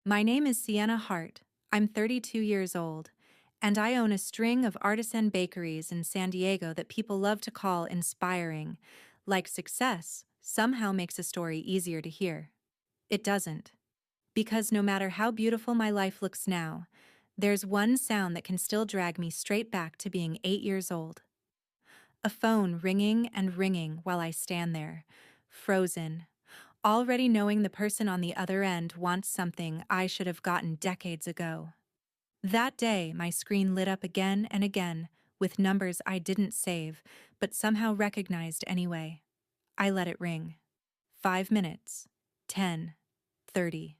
My name is Sienna Hart. I'm 32 years old, and I own a string of artisan bakeries in San Diego that people love to call inspiring. Like success somehow makes a story easier to hear. It doesn't. Because no matter how beautiful my life looks now, there's one sound that can still drag me straight back to being 8 years old. A phone ringing and ringing while I stand there, frozen, already knowing the person on the other end wants something I should have gotten decades ago. That day, my screen lit up again and again with numbers I didn't save, but somehow recognized anyway. I let it ring. 5 minutes, 10, 30.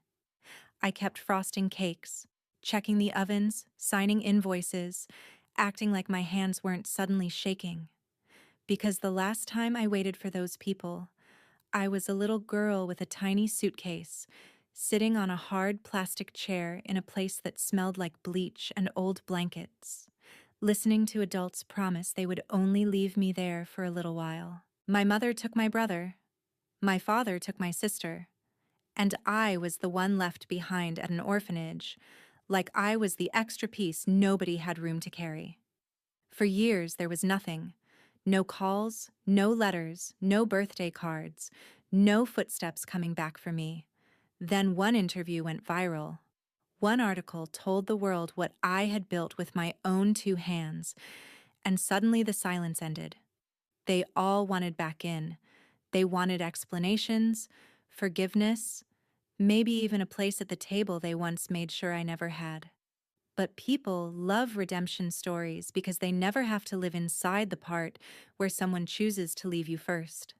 I kept frosting cakes, checking the ovens, signing invoices, acting like my hands weren't suddenly shaking. Because the last time I waited for those people, I was a little girl with a tiny suitcase, sitting on a hard plastic chair in a place that smelled like bleach and old blankets, listening to adults promise they would only leave me there for a little while. My mother took my brother. My father took my sister. And I was the one left behind at an orphanage, like I was the extra piece nobody had room to carry. For years there was nothing. No calls, no letters, no birthday cards, no footsteps coming back for me. Then one interview went viral. One article told the world what I had built with my own 2 hands, and suddenly the silence ended. They all wanted back in. They wanted explanations, forgiveness, maybe even a place at the table they once made sure I never had. But people love redemption stories because they never have to live inside the part where someone chooses to leave you first.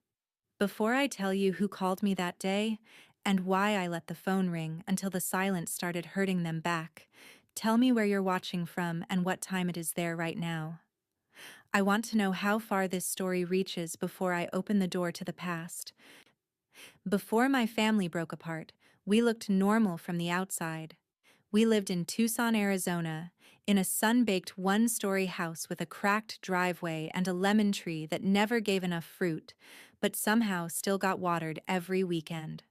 Before I tell you who called me that day and why I let the phone ring until the silence started hurting them back, tell me where you're watching from and what time it is there right now. I want to know how far this story reaches before I open the door to the past. Before my family broke apart, we looked normal from the outside. We lived in Tucson, Arizona, in a sun-baked one-story house with a cracked driveway and a lemon tree that never gave enough fruit, but somehow still got watered every weekend.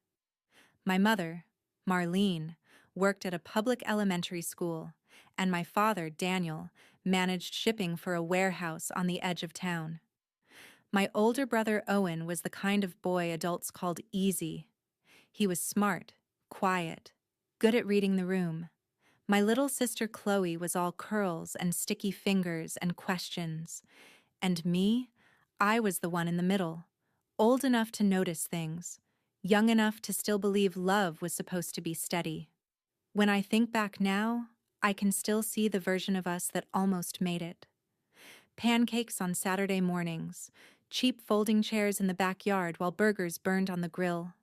My mother, Marlene, worked at a public elementary school, and my father, Daniel, managed shipping for a warehouse on the edge of town. My older brother, Owen, was the kind of boy adults called easy. He was smart, quiet, good at reading the room. My little sister Chloe was all curls and sticky fingers and questions. And me, I was the one in the middle, old enough to notice things, young enough to still believe love was supposed to be steady. When I think back now, I can still see the version of us that almost made it. Pancakes on Saturday mornings, cheap folding chairs in the backyard while burgers burned on the grill.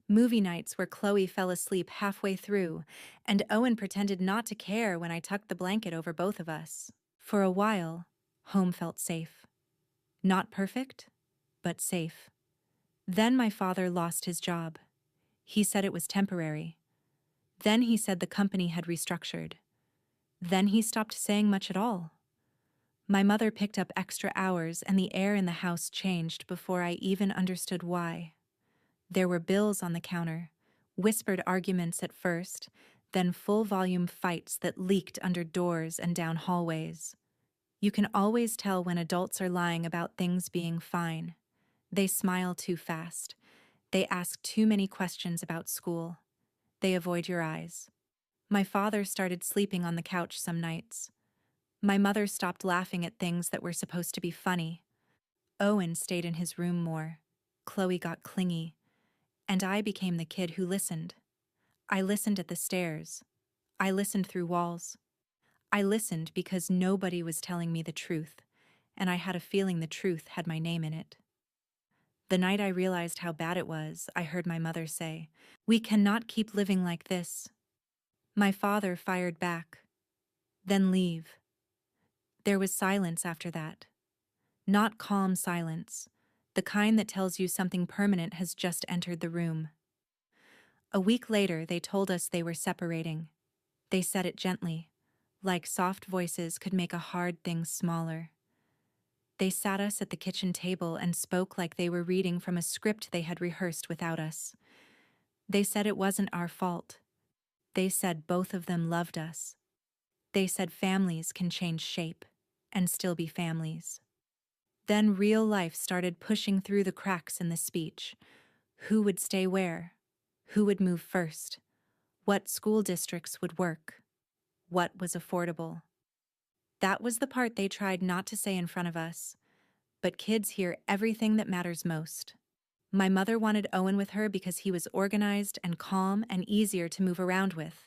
Movie nights where Chloe fell asleep halfway through, and Owen pretended not to care when I tucked the blanket over both of us. For a while, home felt safe. Not perfect, but safe. Then my father lost his job. He said it was temporary. Then he said the company had restructured. Then he stopped saying much at all. My mother picked up extra hours and the air in the house changed before I even understood why. There were bills on the counter, whispered arguments at first, then full-volume fights that leaked under doors and down hallways. You can always tell when adults are lying about things being fine. They smile too fast. They ask too many questions about school. They avoid your eyes. My father started sleeping on the couch some nights. My mother stopped laughing at things that were supposed to be funny. Owen stayed in his room more. Chloe got clingy. And I became the kid who listened. I listened at the stairs. I listened through walls. I listened because nobody was telling me the truth, and I had a feeling the truth had my name in it. The night I realized how bad it was, I heard my mother say, "We cannot keep living like this." My father fired back. "Then leave." There was silence after that. Not calm silence, the kind that tells you something permanent has just entered the room. A week later, they told us they were separating. They said it gently, like soft voices could make a hard thing smaller. They sat us at the kitchen table and spoke like they were reading from a script they had rehearsed without us. They said it wasn't our fault. They said both of them loved us. They said families can change shape and still be families. Then real life started pushing through the cracks in the speech. Who would stay where? Who would move first? What school districts would work? What was affordable? That was the part they tried not to say in front of us. But kids hear everything that matters most. My mother wanted Owen with her because he was organized and calm and easier to move around with.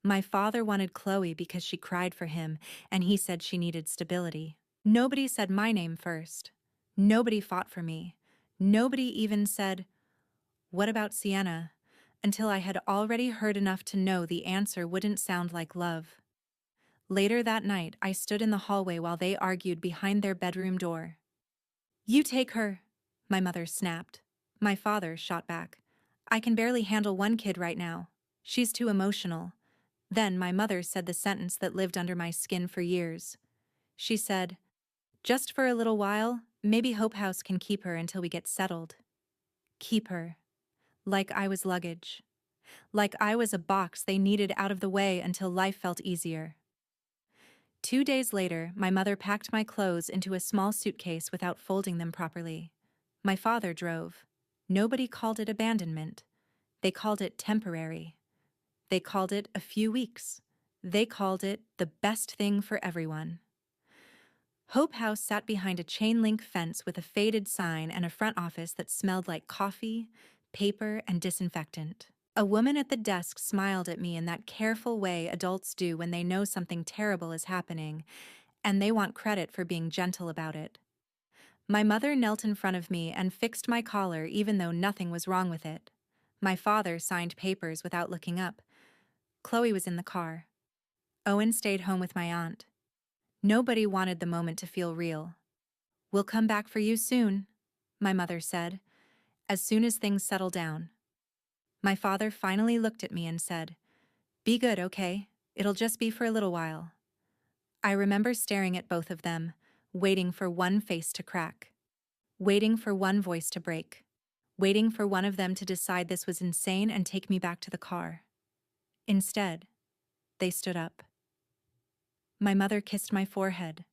My father wanted Chloe because she cried for him, and he said she needed stability. Nobody said my name first. Nobody fought for me. Nobody even said, "What about Sienna?" until I had already heard enough to know the answer wouldn't sound like love. Later that night, I stood in the hallway while they argued behind their bedroom door. "You take her," my mother snapped. My father shot back. "I can barely handle one kid right now. She's too emotional." Then my mother said the sentence that lived under my skin for years. She said, "Just for a little while, maybe Hope House can keep her until we get settled." Keep her. Like I was luggage. Like I was a box they needed out of the way until life felt easier. 2 days later, my mother packed my clothes into a small suitcase without folding them properly. My father drove. Nobody called it abandonment. They called it temporary. They called it a few weeks. They called it the best thing for everyone. Hope House sat behind a chain-link fence with a faded sign and a front office that smelled like coffee, paper, and disinfectant. A woman at the desk smiled at me in that careful way adults do when they know something terrible is happening, and they want credit for being gentle about it. My mother knelt in front of me and fixed my collar even though nothing was wrong with it. My father signed papers without looking up. Chloe was in the car. Owen stayed home with my aunt. Nobody wanted the moment to feel real. "We'll come back for you soon," my mother said, "as soon as things settle down." My father finally looked at me and said, "Be good, okay? It'll just be for a little while." I remember staring at both of them, waiting for one face to crack, waiting for one voice to break, waiting for one of them to decide this was insane and take me back to the car. Instead, they stood up. My mother kissed my forehead.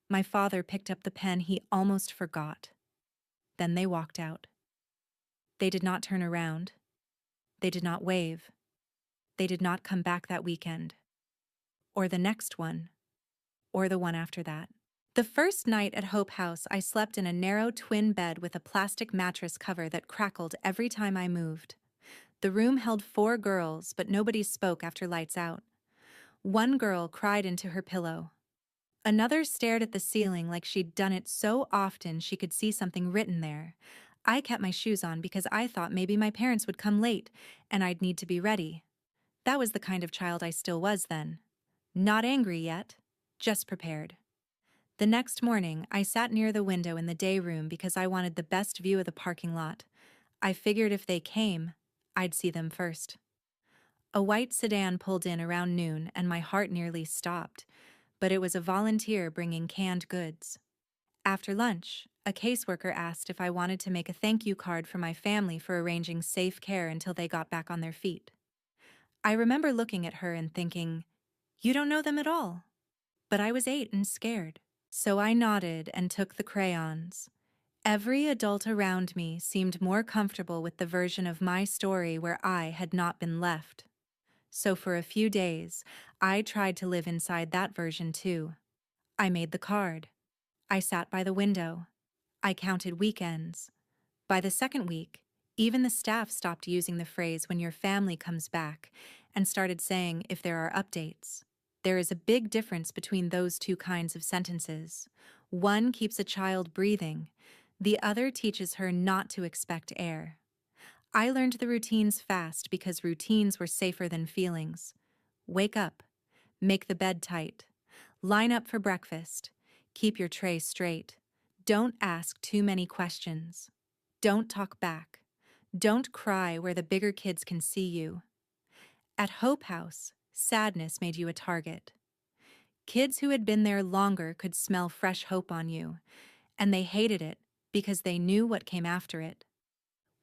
My father picked up the pen he almost forgot. Then they walked out. They did not turn around. They did not wave. They did not come back that weekend. Or the next one. Or the one after that. The first night at Hope House, I slept in a narrow twin bed with a plastic mattress cover that crackled every time I moved. The room held 4 girls, but nobody spoke after lights out. One girl cried into her pillow. Another stared at the ceiling like she'd done it so often she could see something written there. I kept my shoes on because I thought maybe my parents would come late and I'd need to be ready. That was the kind of child I still was then. Not angry yet, just prepared. The next morning, I sat near the window in the day room because I wanted the best view of the parking lot. I figured if they came, I'd see them first. A white sedan pulled in around noon and my heart nearly stopped, but it was a volunteer bringing canned goods. After lunch, a caseworker asked if I wanted to make a thank you card for my family for arranging safe care until they got back on their feet. I remember looking at her and thinking, "You don't know them at all." But I was 8 and scared. So I nodded and took the crayons. Every adult around me seemed more comfortable with the version of my story where I had not been left. So for a few days, I tried to live inside that version too. I made the card. I sat by the window. I counted weekends. By the second week, even the staff stopped using the phrase "when your family comes back" and started saying "if there are updates." There is a big difference between those two kinds of sentences. One keeps a child breathing. The other teaches her not to expect air. I learned the routines fast because routines were safer than feelings. Wake up. Make the bed tight. Line up for breakfast. Keep your tray straight. Don't ask too many questions. Don't talk back. Don't cry where the bigger kids can see you. At Hope House, sadness made you a target. Kids who had been there longer could smell fresh hope on you, and they hated it because they knew what came after it.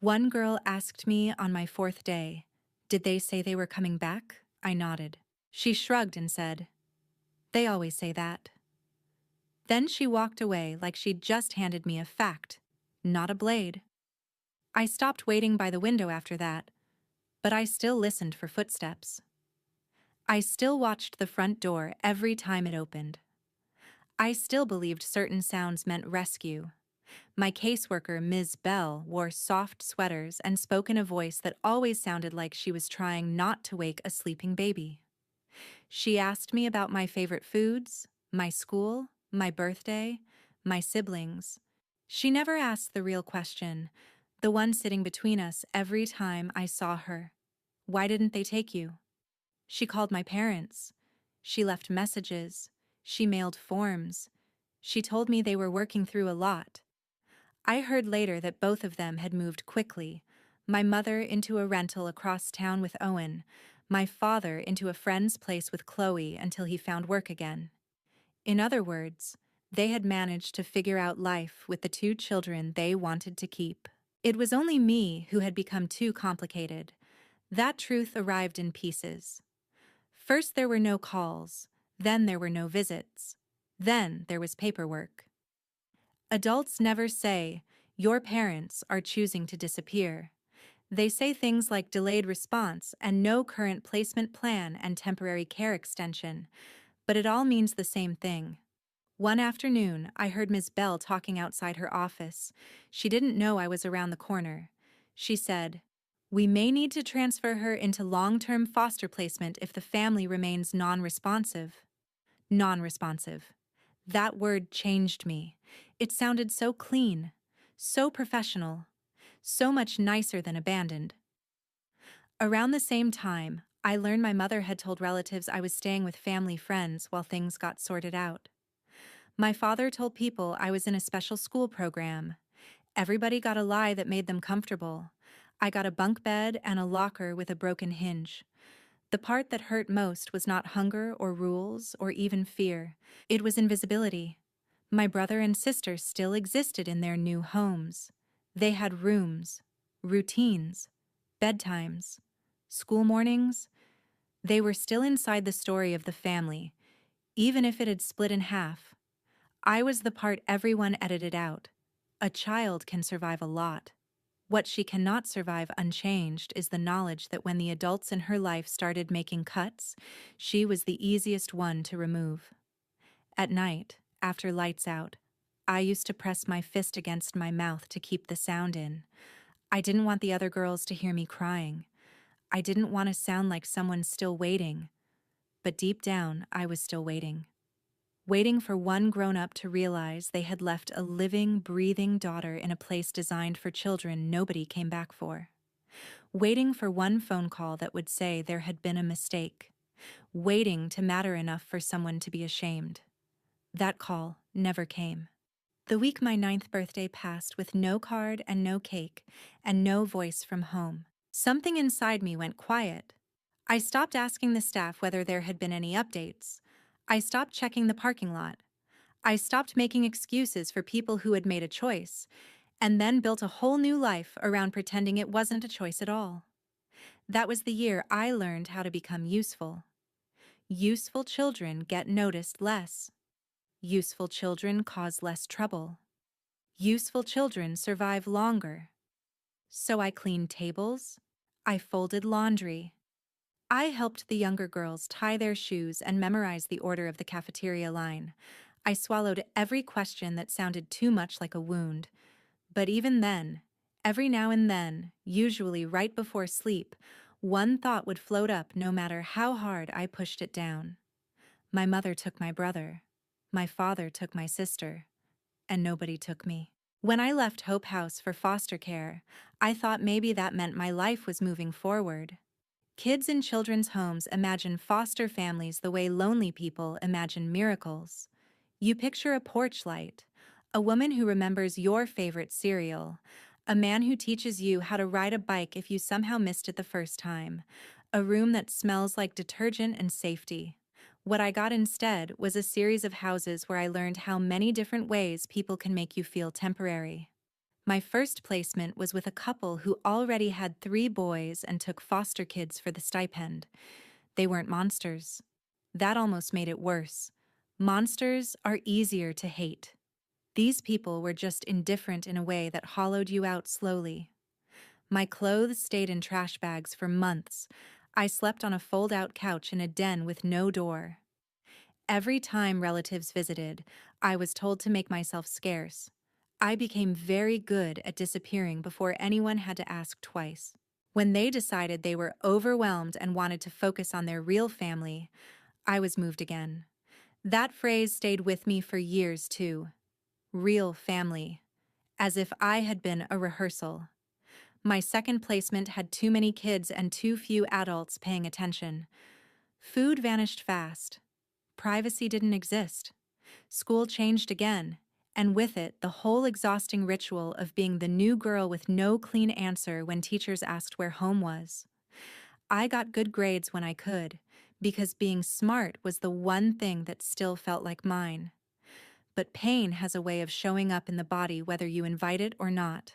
One girl asked me on my 4th day, Did they say they were coming back? I nodded. She shrugged and said, "They always say that." Then she walked away like she'd just handed me a fact, not a blade. I stopped waiting by the window after that, but I still listened for footsteps. I still watched the front door every time it opened. I still believed certain sounds meant rescue. My caseworker, Ms. Bell, wore soft sweaters and spoke in a voice that always sounded like she was trying not to wake a sleeping baby. She asked me about my favorite foods, my school, my birthday, my siblings. She never asked the real question, the one sitting between us every time I saw her. Why didn't they take you? She called my parents. She left messages. She mailed forms. She told me they were working through a lot. I heard later that both of them had moved quickly, my mother into a rental across town with Owen, my father into a friend's place with Chloe until he found work again. In other words, they had managed to figure out life with the two children they wanted to keep. It was only me who had become too complicated. That truth arrived in pieces. First there were no calls, then there were no visits, then there was paperwork. Adults never say, "Your parents are choosing to disappear." They say things like delayed response and no current placement plan and temporary care extension, but it all means the same thing. One afternoon, I heard Ms. Bell talking outside her office. She didn't know I was around the corner. She said, "We may need to transfer her into long-term foster placement if the family remains non-responsive." Non-responsive. That word changed me. It sounded so clean, so professional, so much nicer than abandoned. Around the same time, I learned my mother had told relatives I was staying with family friends while things got sorted out. My father told people I was in a special school program. Everybody got a lie that made them comfortable. I got a bunk bed and a locker with a broken hinge. The part that hurt most was not hunger or rules or even fear. It was invisibility. My brother and sister still existed in their new homes. They had rooms, routines, bedtimes, school mornings. They were still inside the story of the family, even if it had split in half. I was the part everyone edited out. A child can survive a lot. What she cannot survive unchanged is the knowledge that when the adults in her life started making cuts, she was the easiest one to remove. At night, after lights out, I used to press my fist against my mouth to keep the sound in. I didn't want the other girls to hear me crying. I didn't want to sound like someone still waiting. But deep down, I was still waiting. Waiting for one grown-up to realize they had left a living, breathing daughter in a place designed for children nobody came back for. Waiting for one phone call that would say there had been a mistake. Waiting to matter enough for someone to be ashamed. That call never came. The week my 9th birthday passed with no card and no cake, and no voice from home. Something inside me went quiet. I stopped asking the staff whether there had been any updates. I stopped checking the parking lot. I stopped making excuses for people who had made a choice, and then built a whole new life around pretending it wasn't a choice at all. That was the year I learned how to become useful. Useful children get noticed less. Useful children cause less trouble. Useful children survive longer. So I cleaned tables. I folded laundry. I helped the younger girls tie their shoes and memorize the order of the cafeteria line. I swallowed every question that sounded too much like a wound. But even then, every now and then, usually right before sleep, one thought would float up no matter how hard I pushed it down. My mother took my brother. My father took my sister. And nobody took me. When I left Hope House for foster care, I thought maybe that meant my life was moving forward. Kids in children's homes imagine foster families the way lonely people imagine miracles. You picture a porch light, a woman who remembers your favorite cereal, a man who teaches you how to ride a bike if you somehow missed it the first time, a room that smells like detergent and safety. What I got instead was a series of houses where I learned how many different ways people can make you feel temporary. My first placement was with a couple who already had 3 boys and took foster kids for the stipend. They weren't monsters. That almost made it worse. Monsters are easier to hate. These people were just indifferent in a way that hollowed you out slowly. My clothes stayed in trash bags for months. I slept on a fold-out couch in a den with no door. Every time relatives visited, I was told to make myself scarce. I became very good at disappearing before anyone had to ask twice. When they decided they were overwhelmed and wanted to focus on their real family, I was moved again. That phrase stayed with me for years, too. Real family. As if I had been a rehearsal. My second placement had too many kids and too few adults paying attention. Food vanished fast. Privacy didn't exist. School changed again, and with it, the whole exhausting ritual of being the new girl with no clean answer when teachers asked where home was. I got good grades when I could, because being smart was the one thing that still felt like mine. But pain has a way of showing up in the body whether you invite it or not.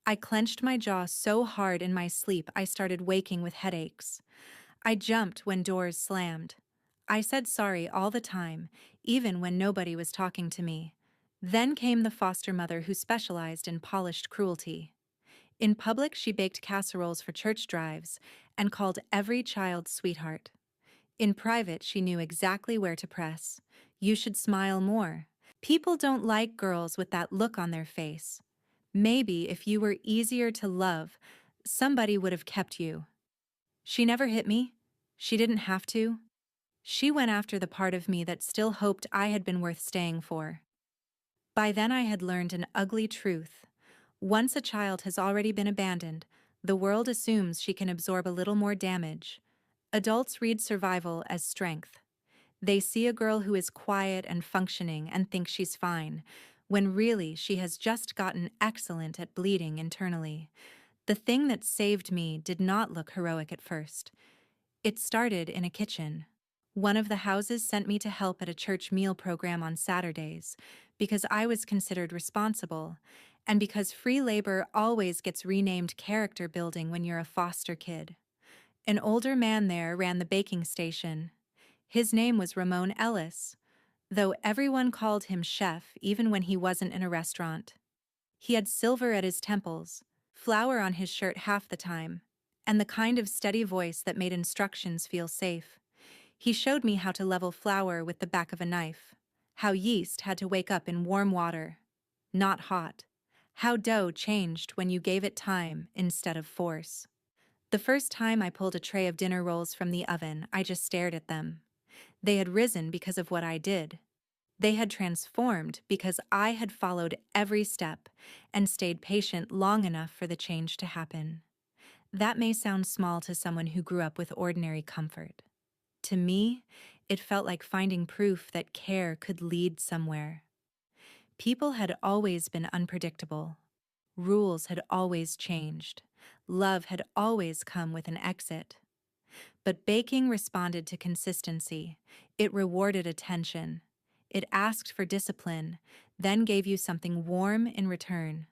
I clenched my jaw so hard in my sleep I started waking with headaches. I jumped when doors slammed. I said sorry all the time, even when nobody was talking to me. Then came the foster mother who specialized in polished cruelty. In public, she baked casseroles for church drives and called every child sweetheart. In private, she knew exactly where to press. You should smile more. People don't like girls with that look on their face. Maybe if you were easier to love, somebody would have kept you. She never hit me. She didn't have to. She went after the part of me that still hoped I had been worth staying for. By then I had learned an ugly truth. Once a child has already been abandoned, the world assumes she can absorb a little more damage. Adults read survival as strength. They see a girl who is quiet and functioning and think she's fine, when really she has just gotten excellent at bleeding internally. The thing that saved me did not look heroic at first. It started in a kitchen. One of the houses sent me to help at a church meal program on Saturdays because I was considered responsible, and because free labor always gets renamed character building when you're a foster kid. An older man there ran the baking station. His name was Ramon Ellis, though everyone called him chef even when he wasn't in a restaurant. He had silver at his temples, flour on his shirt half the time, and the kind of steady voice that made instructions feel safe. He showed me how to level flour with the back of a knife, how yeast had to wake up in warm water, not hot, how dough changed when you gave it time instead of force. The first time I pulled a tray of dinner rolls from the oven, I just stared at them. They had risen because of what I did. They had transformed because I had followed every step and stayed patient long enough for the change to happen. That may sound small to someone who grew up with ordinary comfort. To me, it felt like finding proof that care could lead somewhere. People had always been unpredictable. Rules had always changed. Love had always come with an exit. But baking responded to consistency. It rewarded attention. It asked for discipline, then gave you something warm in return.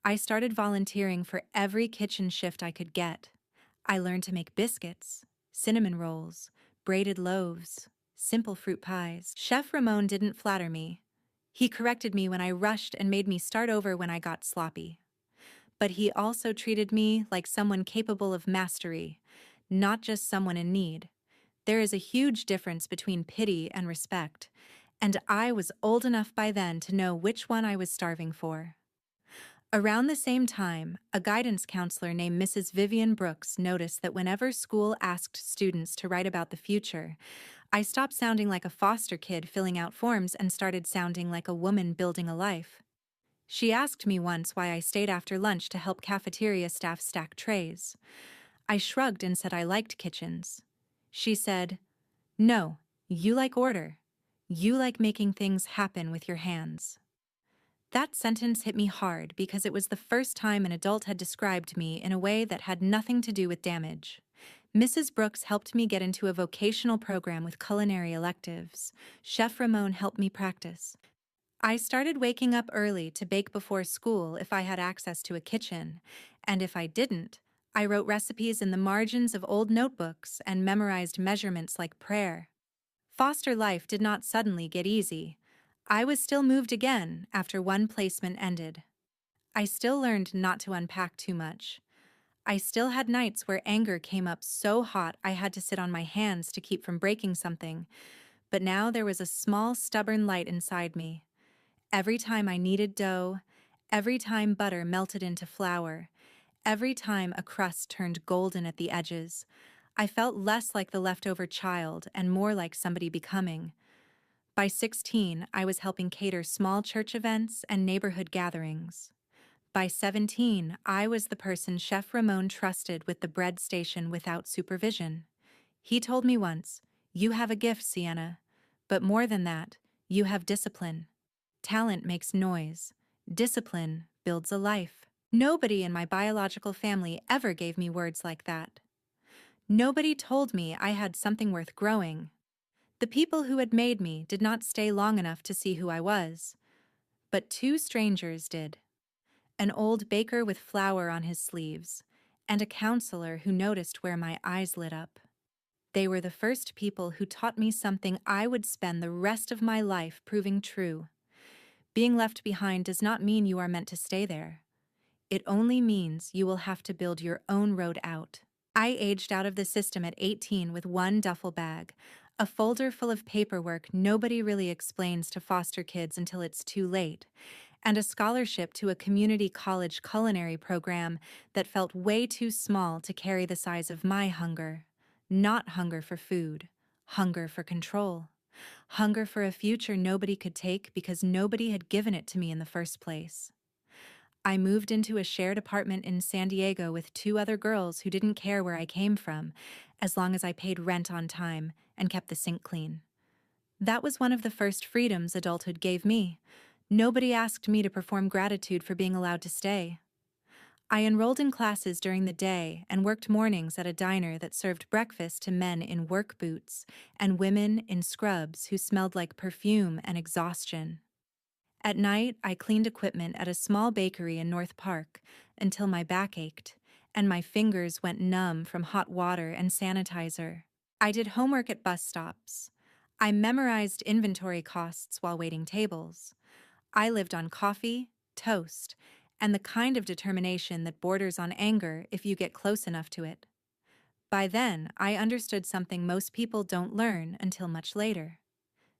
I started volunteering for every kitchen shift I could get. I learned to make biscuits, cinnamon rolls, braided loaves, simple fruit pies. Chef Ramon didn't flatter me. He corrected me when I rushed and made me start over when I got sloppy. But he also treated me like someone capable of mastery, not just someone in need. There is a huge difference between pity and respect, and I was old enough by then to know which one I was starving for. Around the same time, a guidance counselor named Mrs. Vivian Brooks noticed that whenever school asked students to write about the future, I stopped sounding like a foster kid filling out forms and started sounding like a woman building a life. She asked me once why I stayed after lunch to help cafeteria staff stack trays. I shrugged and said I liked kitchens. She said, "No, you like order. You like making things happen with your hands." That sentence hit me hard because it was the first time an adult had described me in a way that had nothing to do with damage. Mrs. Brooks helped me get into a vocational program with culinary electives. Chef Ramon helped me practice. I started waking up early to bake before school if I had access to a kitchen, and if I didn't, I wrote recipes in the margins of old notebooks and memorized measurements like prayer. Foster life did not suddenly get easy. I was still moved again after one placement ended. I still learned not to unpack too much. I still had nights where anger came up so hot I had to sit on my hands to keep from breaking something, but now there was a small, stubborn light inside me. Every time I kneaded dough, every time butter melted into flour, every time a crust turned golden at the edges, I felt less like the leftover child and more like somebody becoming. By 16, I was helping cater small church events and neighborhood gatherings. By 17, I was the person Chef Ramon trusted with the bread station without supervision. He told me once, "You have a gift, Sienna, but more than that, you have discipline. Talent makes noise. Discipline builds a life." Nobody in my biological family ever gave me words like that. Nobody told me I had something worth growing. The people who had made me did not stay long enough to see who I was. But two strangers did. An old baker with flour on his sleeves, and a counselor who noticed where my eyes lit up. They were the first people who taught me something I would spend the rest of my life proving true. Being left behind does not mean you are meant to stay there. It only means you will have to build your own road out. I aged out of the system at 18 with one duffel bag, a folder full of paperwork nobody really explains to foster kids until it's too late, and a scholarship to a community college culinary program that felt way too small to carry the size of my hunger. Not hunger for food, hunger for control. Hunger for a future nobody could take because nobody had given it to me in the first place. I moved into a shared apartment in San Diego with two other girls who didn't care where I came from, as long as I paid rent on time and kept the sink clean. That was one of the first freedoms adulthood gave me. Nobody asked me to perform gratitude for being allowed to stay. I enrolled in classes during the day and worked mornings at a diner that served breakfast to men in work boots and women in scrubs who smelled like perfume and exhaustion. At night, I cleaned equipment at a small bakery in North Park until my back ached and my fingers went numb from hot water and sanitizer. I did homework at bus stops. I memorized inventory costs while waiting tables. I lived on coffee, toast, and the kind of determination that borders on anger if you get close enough to it. By then, I understood something most people don't learn until much later.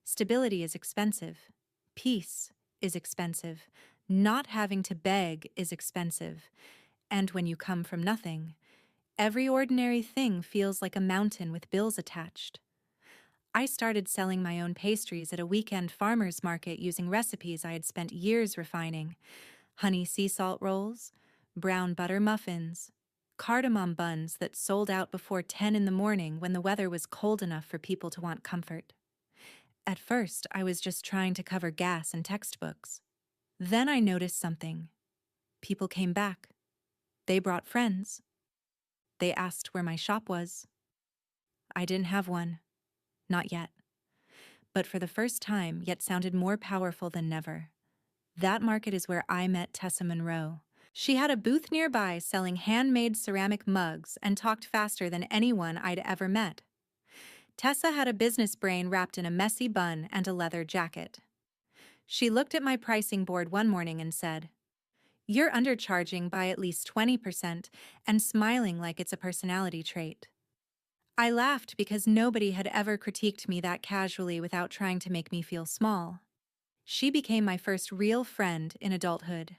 Stability is expensive. Peace is expensive. Not having to beg is expensive. And when you come from nothing, every ordinary thing feels like a mountain with bills attached. I started selling my own pastries at a weekend farmer's market using recipes I had spent years refining. Honey sea salt rolls, brown butter muffins, cardamom buns that sold out before 10 in the morning when the weather was cold enough for people to want comfort. At first, I was just trying to cover gas and textbooks. Then I noticed something. People came back. They brought friends. They asked where my shop was. I didn't have one. Not yet. But for the first time, yet sounded more powerful than never. That market is where I met Tessa Monroe. She had a booth nearby selling handmade ceramic mugs and talked faster than anyone I'd ever met. Tessa had a business brain wrapped in a messy bun and a leather jacket. She looked at my pricing board one morning and said, "You're undercharging by at least 20% and smiling like it's a personality trait." I laughed because nobody had ever critiqued me that casually without trying to make me feel small. She became my first real friend in adulthood.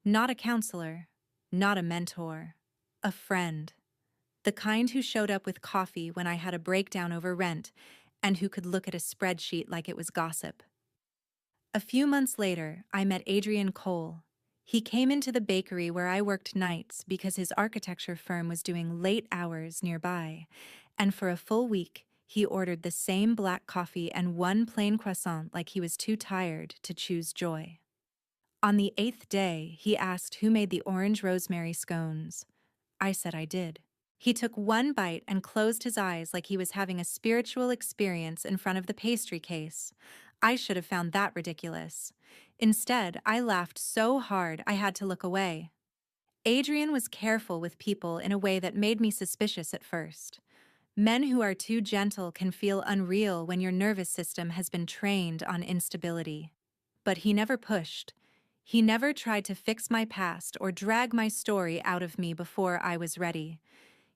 Not a counselor, not a mentor, a friend. The kind who showed up with coffee when I had a breakdown over rent and who could look at a spreadsheet like it was gossip. A few months later, I met Adrian Cole. He came into the bakery where I worked nights because his architecture firm was doing late hours nearby, and for a full week, he ordered the same black coffee and one plain croissant like he was too tired to choose joy. On the 8th day, he asked who made the orange rosemary scones. I said I did. He took one bite and closed his eyes like he was having a spiritual experience in front of the pastry case. I should have found that ridiculous. Instead, I laughed so hard I had to look away. Adrian was careful with people in a way that made me suspicious at first. Men who are too gentle can feel unreal when your nervous system has been trained on instability. But he never pushed. He never tried to fix my past or drag my story out of me before I was ready.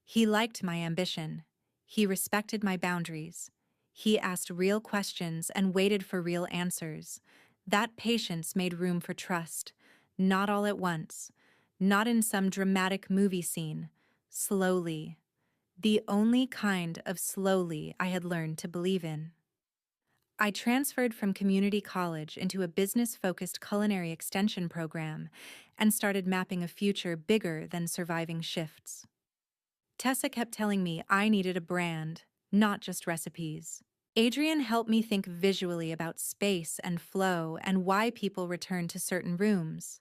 He liked my ambition. He respected my boundaries. He asked real questions and waited for real answers. That patience made room for trust. Not all at once. Not in some dramatic movie scene. Slowly. The only kind of slowly I had learned to believe in. I transferred from community college into a business-focused culinary extension program and started mapping a future bigger than surviving shifts. Tessa kept telling me I needed a brand, not just recipes. Adrian helped me think visually about space and flow and why people return to certain rooms.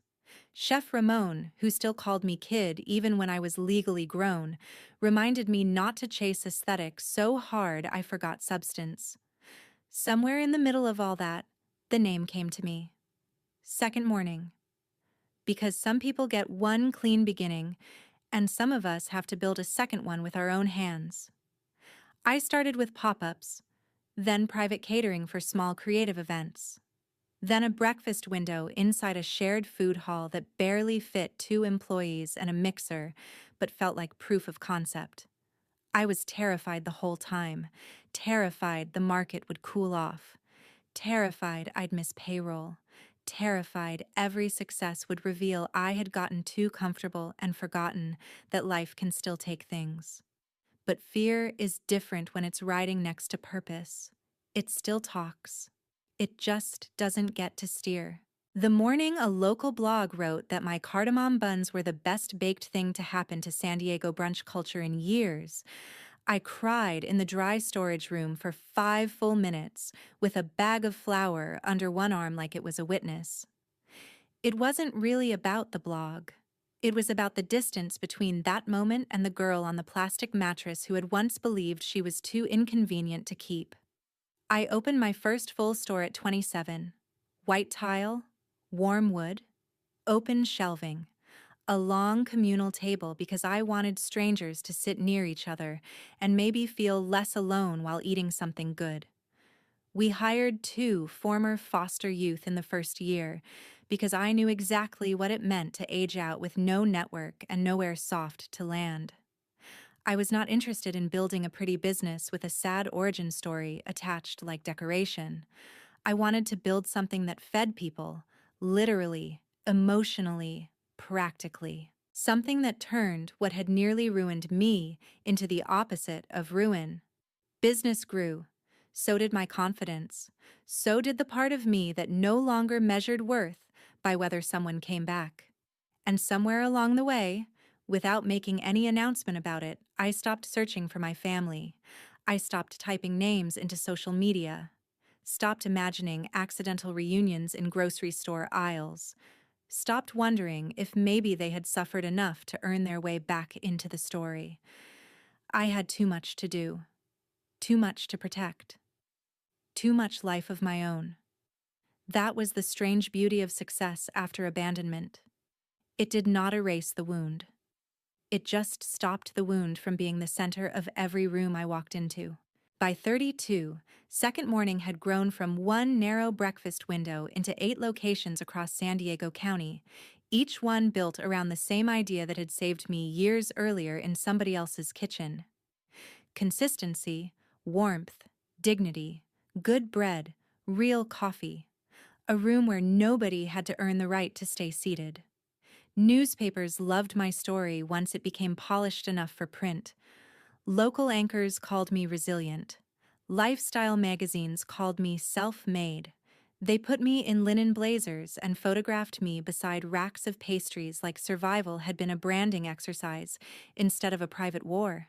Chef Ramon, who still called me kid even when I was legally grown, reminded me not to chase aesthetics so hard I forgot substance. Somewhere in the middle of all that, the name came to me. Second Morning. Because some people get one clean beginning, and some of us have to build a second one with our own hands. I started with pop-ups, then private catering for small creative events, then a breakfast window inside a shared food hall that barely fit 2 employees and a mixer, but felt like proof of concept. I was terrified the whole time, terrified the market would cool off, terrified I'd miss payroll, terrified every success would reveal I had gotten too comfortable and forgotten that life can still take things. But fear is different when it's riding next to purpose. It still talks. It just doesn't get to steer. The morning a local blog wrote that my cardamom buns were the best baked thing to happen to San Diego brunch culture in years, I cried in the dry storage room for 5 full minutes with a bag of flour under one arm like it was a witness. It wasn't really about the blog. It was about the distance between that moment and the girl on the plastic mattress who had once believed she was too inconvenient to keep. I opened my first full store at 27. White tile, warm wood, open shelving, a long communal table because I wanted strangers to sit near each other and maybe feel less alone while eating something good. We hired 2 former foster youth in the first year because I knew exactly what it meant to age out with no network and nowhere soft to land. I was not interested in building a pretty business with a sad origin story attached like decoration. I wanted to build something that fed people, literally, emotionally, practically. Something that turned what had nearly ruined me into the opposite of ruin. Business grew. So did my confidence. So did the part of me that no longer measured worth by whether someone came back. And somewhere along the way, without making any announcement about it, I stopped searching for my family. I stopped typing names into social media. Stopped imagining accidental reunions in grocery store aisles. Stopped wondering if maybe they had suffered enough to earn their way back into the story. I had too much to do. Too much to protect. Too much life of my own. That was the strange beauty of success after abandonment. It did not erase the wound. It just stopped the wound from being the center of every room I walked into. By 32, Second Morning had grown from one narrow breakfast window into 8 locations across San Diego County, each one built around the same idea that had saved me years earlier in somebody else's kitchen. Consistency, warmth, dignity, good bread, real coffee. A room where nobody had to earn the right to stay seated. Newspapers loved my story once it became polished enough for print. Local anchors called me resilient. Lifestyle magazines called me self-made. They put me in linen blazers and photographed me beside racks of pastries like survival had been a branding exercise instead of a private war.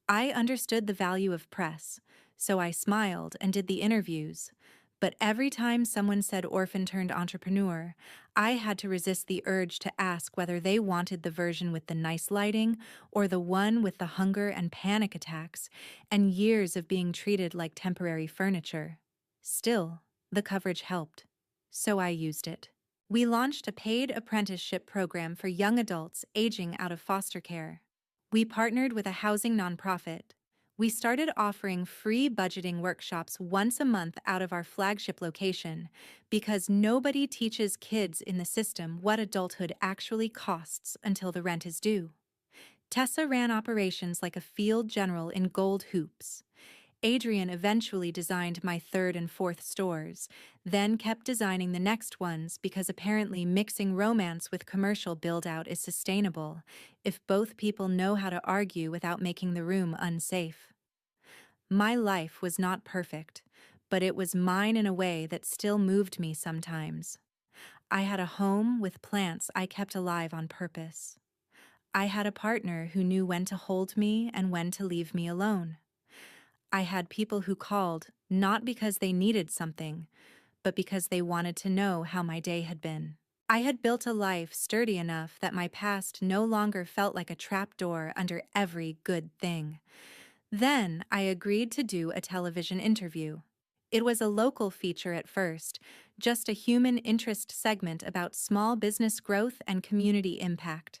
I understood the value of press, so I smiled and did the interviews. But every time someone said orphan turned entrepreneur, I had to resist the urge to ask whether they wanted the version with the nice lighting or the one with the hunger and panic attacks and years of being treated like temporary furniture. Still, The coverage helped, so I used it. We launched a paid apprenticeship program for young adults aging out of foster care. We partnered with a housing nonprofit. We started offering free budgeting workshops once a month out of our flagship location because nobody teaches kids in the system what adulthood actually costs until the rent is due. Tessa ran operations like a field general in gold hoops. Adrian eventually designed my third and fourth stores, then kept designing the next ones because apparently mixing romance with commercial build-out is sustainable if both people know how to argue without making the room unsafe. My life was not perfect, but it was mine in a way that still moved me sometimes. I had a home with plants I kept alive on purpose. I had a partner who knew when to hold me and when to leave me alone. I had people who called not because they needed something, but because they wanted to know how my day had been. I had built a life sturdy enough that my past no longer felt like a trapdoor under every good thing. Then I agreed to do a television interview. It was a local feature at first, just a human interest segment about small business growth and community impact.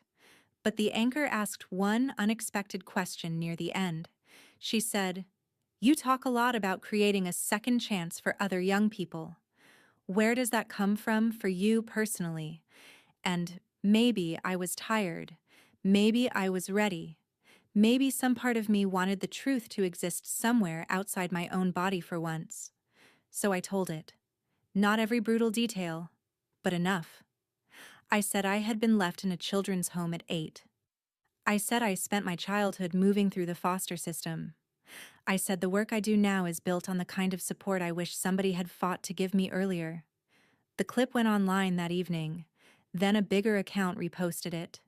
But the anchor asked one unexpected question near the end. She said, "You talk a lot about creating a second chance for other young people. Where does that come from for you personally?" And maybe I was tired. Maybe I was ready. Maybe some part of me wanted the truth to exist somewhere outside my own body for once. So I told it. Not every brutal detail, but enough. I said I had been left in a children's home at 8. I said I spent my childhood moving through the foster system. I said the work I do now is built on the kind of support I wish somebody had fought to give me earlier. The clip went online that evening. Then a bigger account reposted it.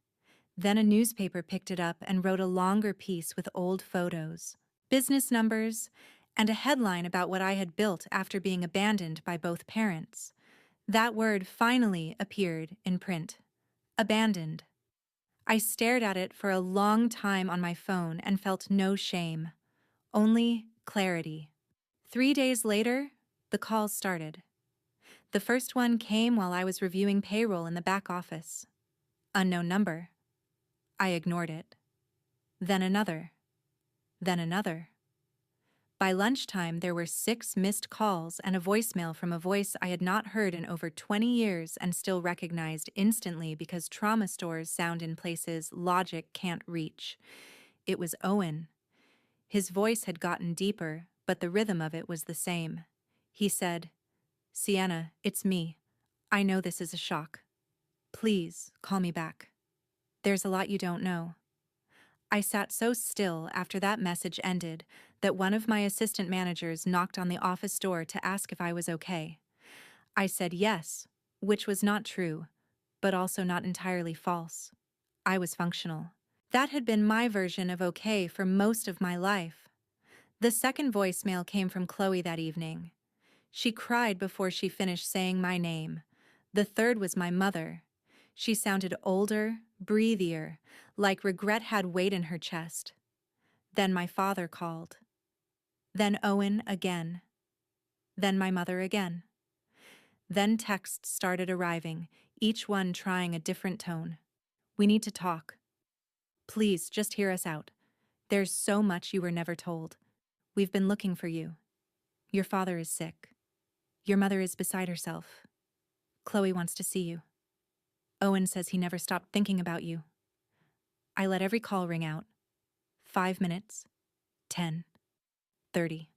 Then a newspaper picked it up and wrote a longer piece with old photos, business numbers, and a headline about what I had built after being abandoned by both parents. That word finally appeared in print. Abandoned. I stared at it for a long time on my phone and felt no shame. Only clarity. 3 days later, the calls started. The first one came while I was reviewing payroll in the back office. Unknown number. I ignored it. Then another. Then another. By lunchtime, there were 6 missed calls and a voicemail from a voice I had not heard in over 20 years and still recognized instantly because trauma stores sound in places logic can't reach. It was Owen. His voice had gotten deeper, but the rhythm of it was the same. He said, "Sienna, it's me. I know this is a shock. Please, call me back. There's a lot you don't know." I sat so still after that message ended that one of my assistant managers knocked on the office door to ask if I was okay. I said yes, which was not true, but also not entirely false. I was functional. That had been my version of okay for most of my life. The second voicemail came from Chloe that evening. She cried before she finished saying my name. The third was my mother. She sounded older, breathier, like regret had weight in her chest. Then my father called. Then Owen again. Then my mother again. Then texts started arriving, each one trying a different tone. "We need to talk. Please, just hear us out. There's so much you were never told. We've been looking for you. Your father is sick. Your mother is beside herself. Chloe wants to see you. Owen says he never stopped thinking about you." I let every call ring out. 5 minutes, 10, 30.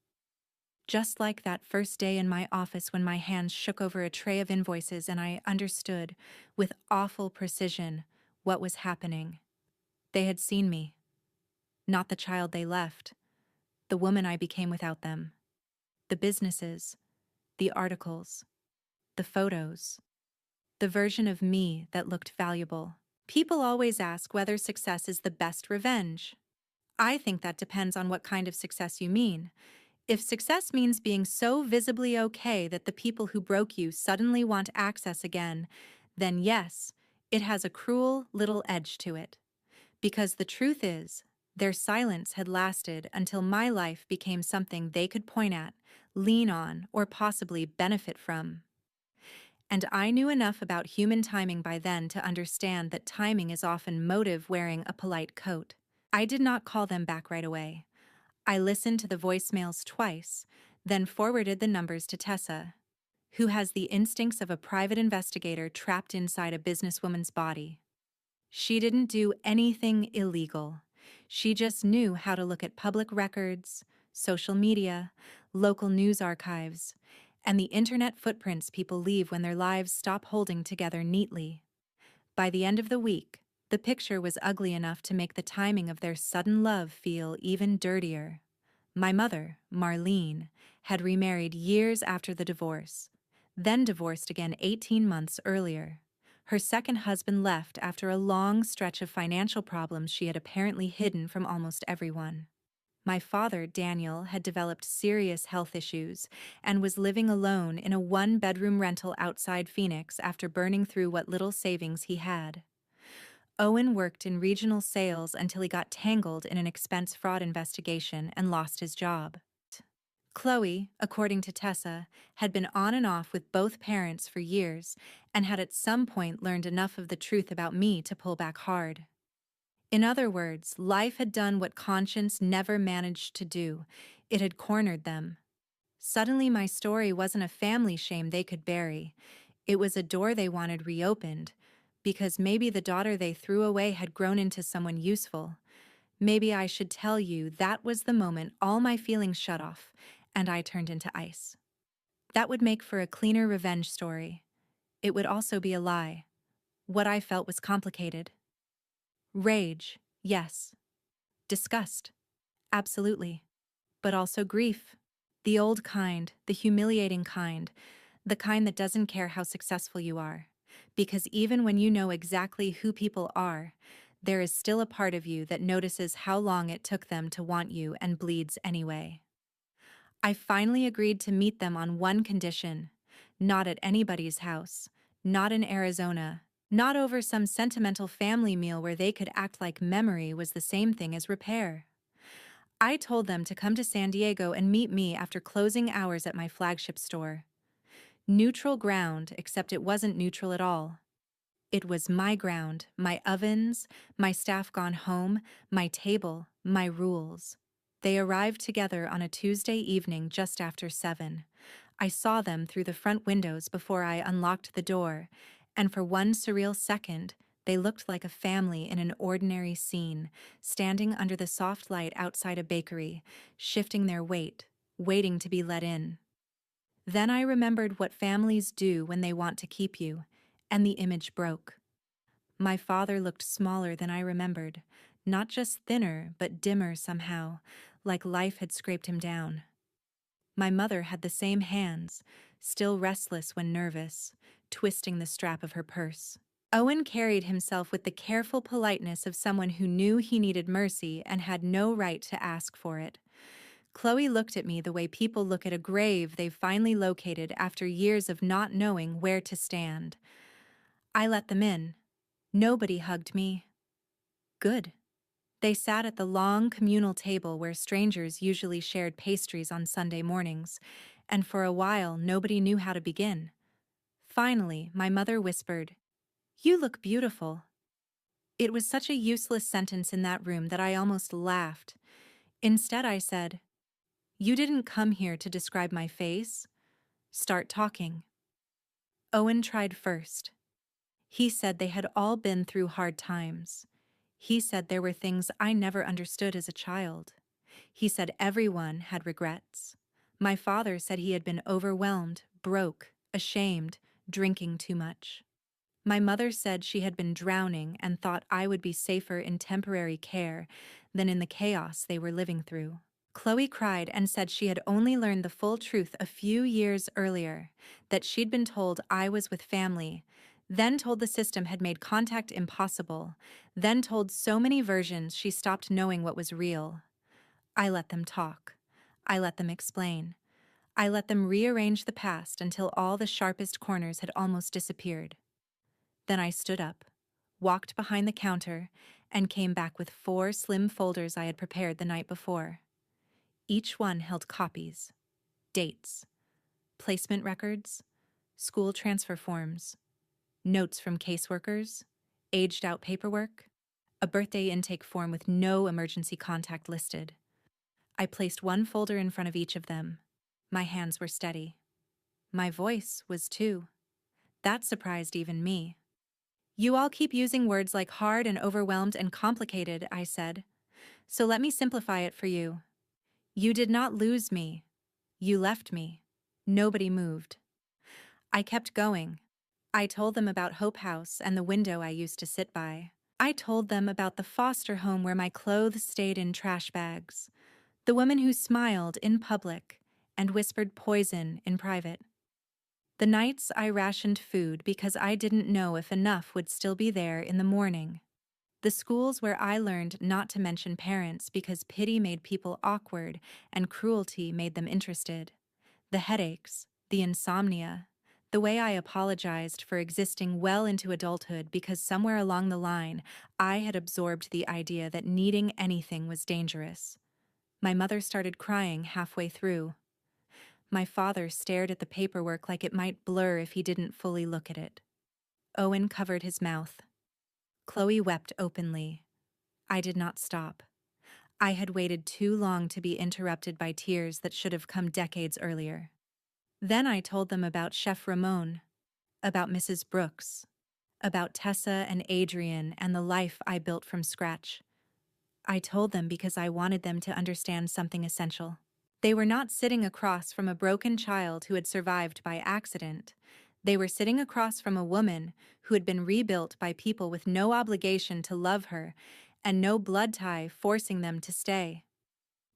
Just like that first day in my office when my hands shook over a tray of invoices and I understood, with awful precision, what was happening. They had seen me. Not the child they left. The woman I became without them. The businesses. The articles. The photos. The version of me that looked valuable. People always ask whether success is the best revenge. I think that depends on what kind of success you mean. If success means being so visibly okay that the people who broke you suddenly want access again, then yes, it has a cruel little edge to it. Because the truth is, Their silence had lasted until my life became something they could point at, lean on, or possibly benefit from. And I knew enough about human timing by then to understand that timing is often motive wearing a polite coat. I did not call them back right away. I listened to the voicemails twice, then forwarded the numbers to Tessa, who has the instincts of a private investigator trapped inside a businesswoman's body. She didn't do anything illegal. She just knew how to look at public records, social media, local news archives, and the internet footprints people leave when their lives stop holding together neatly. By the end of the week, the picture was ugly enough to make the timing of their sudden love feel even dirtier. My mother, Marlene, had remarried years after the divorce, then divorced again 18 months earlier. Her second husband left after a long stretch of financial problems she had apparently hidden from almost everyone. My father, Daniel, had developed serious health issues and was living alone in a one-bedroom rental outside Phoenix after burning through what little savings he had. Owen worked in regional sales until he got tangled in an expense fraud investigation and lost his job. Chloe, according to Tessa, had been on and off with both parents for years and had at some point learned enough of the truth about me to pull back hard. In other words, life had done what conscience never managed to do. It had cornered them. Suddenly my story wasn't a family shame they could bury. It was a door they wanted reopened, because maybe the daughter they threw away had grown into someone useful. Maybe I should tell you that was the moment all my feelings shut off, and I turned into ice. That would make for a cleaner revenge story. It would also be a lie. What I felt was complicated. Rage, yes. Disgust, absolutely. But also grief. The old kind, the humiliating kind, the kind that doesn't care how successful you are. Because even when you know exactly who people are, there is still a part of you that notices how long it took them to want you and bleeds anyway. I finally agreed to meet them on one condition: not at anybody's house, not in Arizona, not over some sentimental family meal where they could act like memory was the same thing as repair. I told them to come to San Diego and meet me after closing hours at my flagship store. Neutral ground, except it wasn't neutral at all. It was my ground, my ovens, my staff gone home, my table, my rules. They arrived together on a Tuesday evening just after 7. I saw them through the front windows before I unlocked the door, and for one surreal second, they looked like a family in an ordinary scene, standing under the soft light outside a bakery, shifting their weight, waiting to be let in. Then I remembered what families do when they want to keep you, and the image broke. My father looked smaller than I remembered, not just thinner, but dimmer somehow, like life had scraped him down. My mother had the same hands, still restless when nervous, twisting the strap of her purse. Owen carried himself with the careful politeness of someone who knew he needed mercy and had no right to ask for it. Chloe looked at me the way people look at a grave they've finally located after years of not knowing where to stand. I let them in. Nobody hugged me. Good. They sat at the long communal table where strangers usually shared pastries on Sunday mornings, and for a while nobody knew how to begin. Finally, my mother whispered, "You look beautiful." It was such a useless sentence in that room that I almost laughed. Instead, I said, "You didn't come here to describe my face. Start talking." Owen tried first. He said they had all been through hard times. He said there were things I never understood as a child. He said everyone had regrets. My father said he had been overwhelmed, broke, ashamed, drinking too much. My mother said she had been drowning and thought I would be safer in temporary care than in the chaos they were living through. Chloe cried and said she had only learned the full truth a few years earlier, that she'd been told I was with family, then told the system had made contact impossible, then told so many versions she stopped knowing what was real. I let them talk. I let them explain. I let them rearrange the past until all the sharpest corners had almost disappeared. Then I stood up, walked behind the counter, and came back with 4 slim folders I had prepared the night before. Each one held copies, dates, placement records, school transfer forms, notes from caseworkers, aged-out paperwork, a birthday intake form with no emergency contact listed. I placed one folder in front of each of them. My hands were steady. My voice was too. That surprised even me. "You all keep using words like hard and overwhelmed and complicated," I said. "So let me simplify it for you. You did not lose me. You left me." Nobody moved. I kept going. I told them about Hope House and the window I used to sit by. I told them about the foster home where my clothes stayed in trash bags, the woman who smiled in public and whispered poison in private. The nights I rationed food because I didn't know if enough would still be there in the morning. The schools where I learned not to mention parents because pity made people awkward and cruelty made them interested. The headaches, the insomnia, the way I apologized for existing well into adulthood because somewhere along the line I had absorbed the idea that needing anything was dangerous. My mother started crying halfway through. My father stared at the paperwork like it might blur if he didn't fully look at it. Owen covered his mouth. Chloe wept openly. I did not stop. I had waited too long to be interrupted by tears that should have come decades earlier. Then I told them about Chef Ramon, about Mrs. Brooks, about Tessa and Adrian and the life I built from scratch. I told them because I wanted them to understand something essential. They were not sitting across from a broken child who had survived by accident. They were sitting across from a woman who had been rebuilt by people with no obligation to love her and no blood tie forcing them to stay.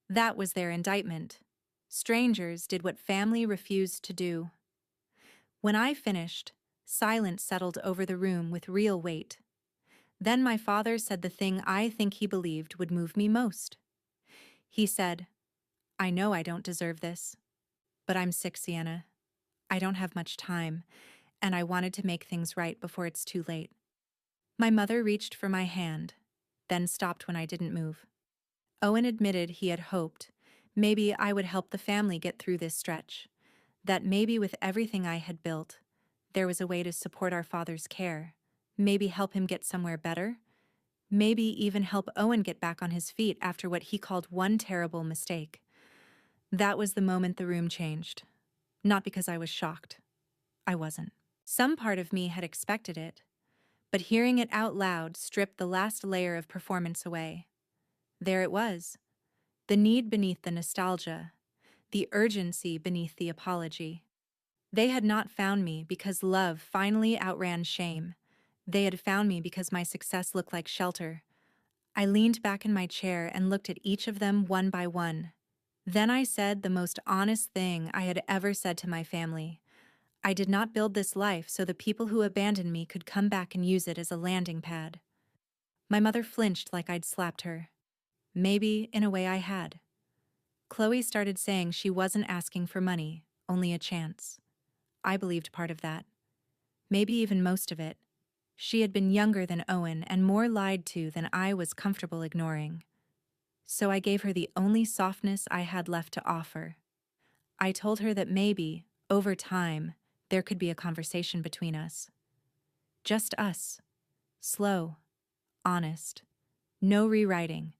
That was their indictment. Strangers did what family refused to do. When I finished, silence settled over the room with real weight. Then my father said the thing I think he believed would move me most. He said, "I know I don't deserve this, but I'm sick, Sienna. I don't have much time, and I wanted to make things right before it's too late." My mother reached for my hand, then stopped when I didn't move. Owen admitted he had hoped maybe I would help the family get through this stretch, that maybe with everything I had built, there was a way to support our father's care, maybe help him get somewhere better, maybe even help Owen get back on his feet after what he called one terrible mistake. That was the moment the room changed. Not because I was shocked. I wasn't. Some part of me had expected it, but hearing it out loud stripped the last layer of performance away. There it was. The need beneath the nostalgia, the urgency beneath the apology. They had not found me because love finally outran shame. They had found me because my success looked like shelter. I leaned back in my chair and looked at each of them one by one. Then I said the most honest thing I had ever said to my family. I did not build this life so the people who abandoned me could come back and use it as a landing pad. My mother flinched like I'd slapped her. Maybe, in a way, I had. Chloe started saying she wasn't asking for money, only a chance. I believed part of that. Maybe even most of it. She had been younger than Owen and more lied to than I was comfortable ignoring. So I gave her the only softness I had left to offer. I told her that maybe, over time, there could be a conversation between us. Just us. Slow. Honest. No rewriting.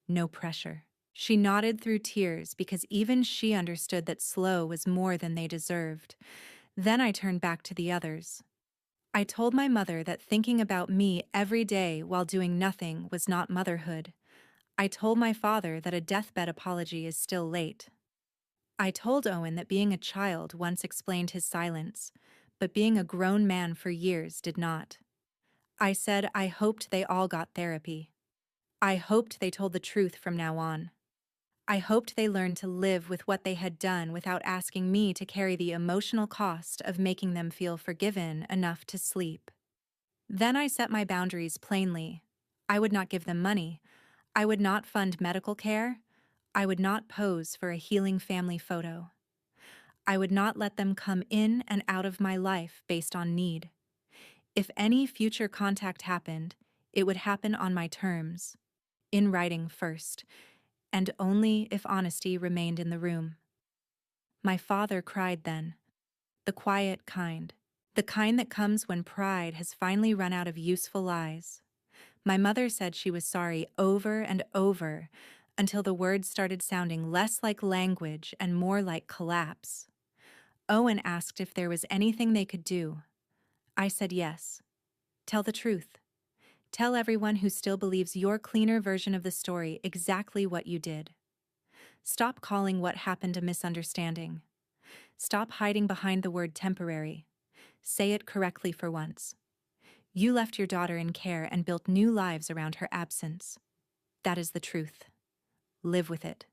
No pressure. She nodded through tears because even she understood that slow was more than they deserved. Then I turned back to the others. I told my mother that thinking about me every day while doing nothing was not motherhood. I told my father that a deathbed apology is still late. I told Owen that being a child once explained his silence, but being a grown man for years did not. I said I hoped they all got therapy. I hoped they told the truth from now on. I hoped they learned to live with what they had done without asking me to carry the emotional cost of making them feel forgiven enough to sleep. Then I set my boundaries plainly. I would not give them money. I would not fund medical care. I would not pose for a healing family photo. I would not let them come in and out of my life based on need. If any future contact happened, It would happen on my terms, in writing first, and only if honesty remained in the room. My father cried then, the quiet kind, the kind that comes when pride has finally run out of useful lies. My mother said she was sorry over and over until the words started sounding less like language and more like collapse. Owen asked if there was anything they could do. I said yes. Tell the truth. Tell everyone who still believes your cleaner version of the story exactly what you did. Stop calling what happened a misunderstanding. Stop hiding behind the word temporary. Say it correctly for once. You left your daughter in care and built new lives around her absence. That is the truth. Live with it.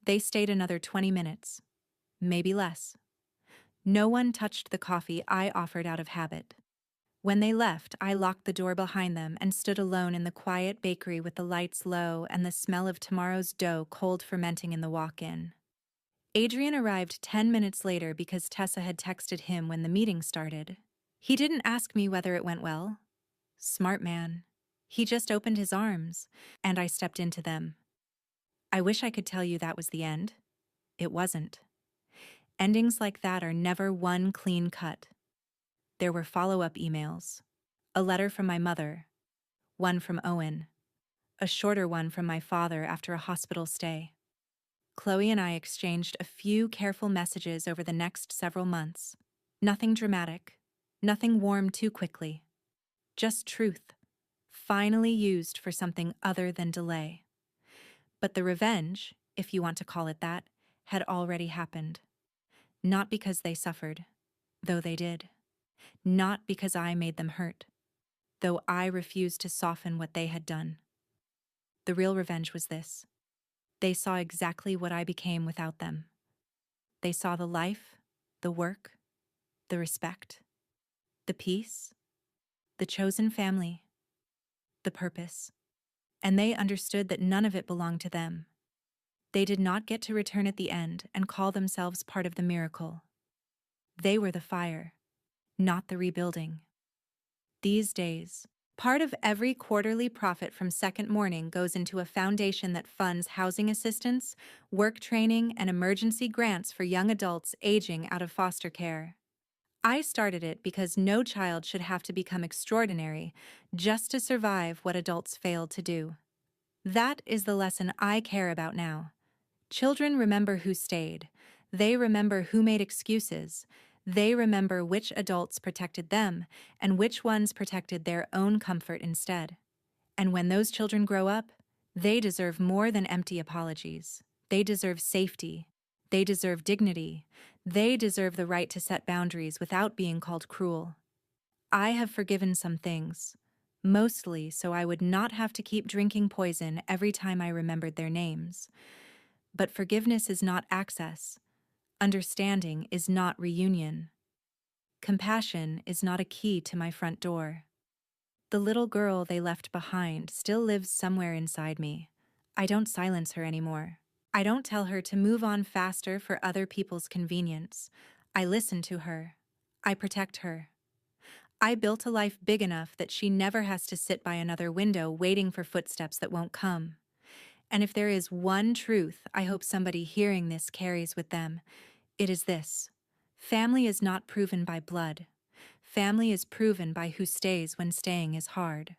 They stayed another 20 minutes, maybe less. No one touched the coffee I offered out of habit. When they left, I locked the door behind them and stood alone in the quiet bakery with the lights low and the smell of tomorrow's dough cold fermenting in the walk-in. Adrian arrived 10 minutes later because Tessa had texted him when the meeting started. He didn't ask me whether it went well. Smart man. He just opened his arms, and I stepped into them. I wish I could tell you that was the end. It wasn't. Endings like that are never one clean cut. There were follow-up emails. A letter from my mother. One from Owen. A shorter one from my father after a hospital stay. Chloe and I exchanged a few careful messages over the next several months. Nothing dramatic. Nothing warm too quickly. Just truth. Finally used for something other than delay. But the revenge, if you want to call it that, had already happened. Not because they suffered, though they did. Not because I made them hurt, though I refused to soften what they had done. The real revenge was this. They saw exactly what I became without them. They saw the life, the work, the respect, the peace, the chosen family, the purpose. And they understood that none of it belonged to them. They did not get to return at the end and call themselves part of the miracle. They were the fire, not the rebuilding. These days, part of every quarterly profit from Second Morning goes into a foundation that funds housing assistance, work training, and emergency grants for young adults aging out of foster care. I started it because no child should have to become extraordinary just to survive what adults failed to do. That is the lesson I care about now. Children remember who stayed. They remember who made excuses. They remember which adults protected them and which ones protected their own comfort instead. And when those children grow up, they deserve more than empty apologies. They deserve safety. They deserve dignity. They deserve the right to set boundaries without being called cruel. I have forgiven some things, mostly so I would not have to keep drinking poison every time I remembered their names. But forgiveness is not access. Understanding is not reunion. Compassion is not a key to my front door. The little girl they left behind still lives somewhere inside me. I don't silence her anymore. I don't tell her to move on faster for other people's convenience. I listen to her. I protect her. I built a life big enough that she never has to sit by another window waiting for footsteps that won't come. And if there is one truth I hope somebody hearing this carries with them, it is this. Family is not proven by blood. Family is proven by who stays when staying is hard.